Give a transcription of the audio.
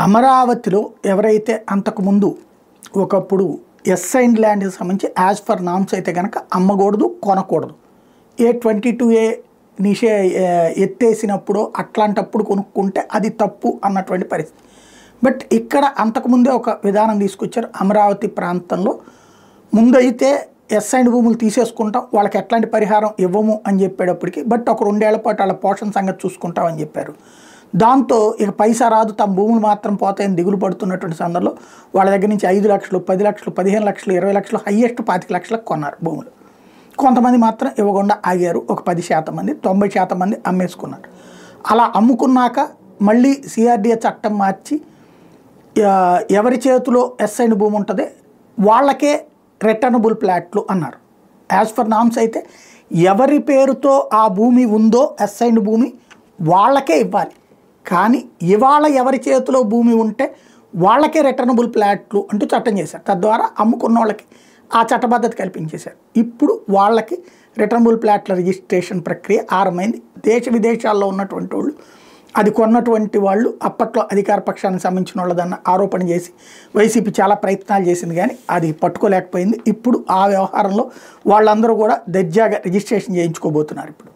అమరావతిలో ఎవరైతే అంతకుముందు ఒకప్పుడు ఎస్ఐన్డ్ ల్యాండ్కి సంబంధించి యాజ్ ఫర్ నామ్స్ అయితే కనుక అమ్మకూడదు, కొనకూడదు. A22A ఎత్తేసినప్పుడు అట్లాంటప్పుడు కొనుక్కుంటే అది తప్పు అన్నటువంటి పరిస్థితి. బట్ ఇక్కడ అంతకుముందే ఒక విధానం తీసుకొచ్చారు. అమరావతి ప్రాంతంలో ముందైతే ఎస్ఐన్డ్ భూములు తీసేసుకుంటాం, వాళ్ళకి ఎట్లాంటి పరిహారం ఇవ్వము అని చెప్పేటప్పటికి బట్ ఒక 2 ఏళ్ల పాటు వాళ్ళ పోషణ సంగతి చూసుకుంటామని చెప్పారు. దాంతో ఇక పైసా రాదు, తమ భూములు మాత్రం పోతాయని దిగులు పడుతున్నటువంటి సందర్భంలో వాళ్ళ దగ్గర నుంచి 5 లక్షలు, 10 లక్షలు, 15 లక్షలు, 20 లక్షలు, హయ్యెస్ట్ 25 లక్షలకు కొన్నారు భూములు. కొంతమంది మాత్రం ఇవ్వకుండా ఆగారు. ఒక 10% మంది, 90% మంది అమ్మేసుకున్నారు. అలా అమ్ముకున్నాక మళ్ళీ CRDA చట్టం మార్చి ఎవరి చేతిలో ఎస్ఐన్డ్ భూమి ఉంటుంది వాళ్ళకే రిటర్నబుల్ ప్లాట్లు అన్నారు. యాజ్ ఫర్ నామ్స్ అయితే ఎవరి పేరుతో ఆ భూమి ఉందో ఎస్ఐన్డ్ భూమి వాళ్ళకే ఇవ్వాలి. కానీ ఇవాళ ఎవరి చేతిలో భూమి ఉంటే వాళ్ళకే రిటర్నబుల్ ప్లాట్లు అంటూ చట్టం చేశారు. తద్వారా అమ్ముకున్న వాళ్ళకి ఆ చట్టబద్ధత కల్పించేశారు. ఇప్పుడు వాళ్ళకి రిటర్నబుల్ ప్లాట్ల రిజిస్ట్రేషన్ ప్రక్రియ ఆరంభమైంది. దేశ విదేశాల్లో ఉన్నటువంటి వాళ్ళు అది కొన్నటువంటి వాళ్ళు అప్పట్లో అధికార పక్షానికి సంబంధించిన వాళ్ళదన్న ఆరోపణ చేసి వైసీపీ చాలా ప్రయత్నాలు చేసింది, కానీ అది పట్టుకోలేకపోయింది. ఇప్పుడు ఆ వ్యవహారంలో వాళ్ళందరూ కూడా దర్జాగా రిజిస్ట్రేషన్ చేయించుకోబోతున్నారు ఇప్పుడు.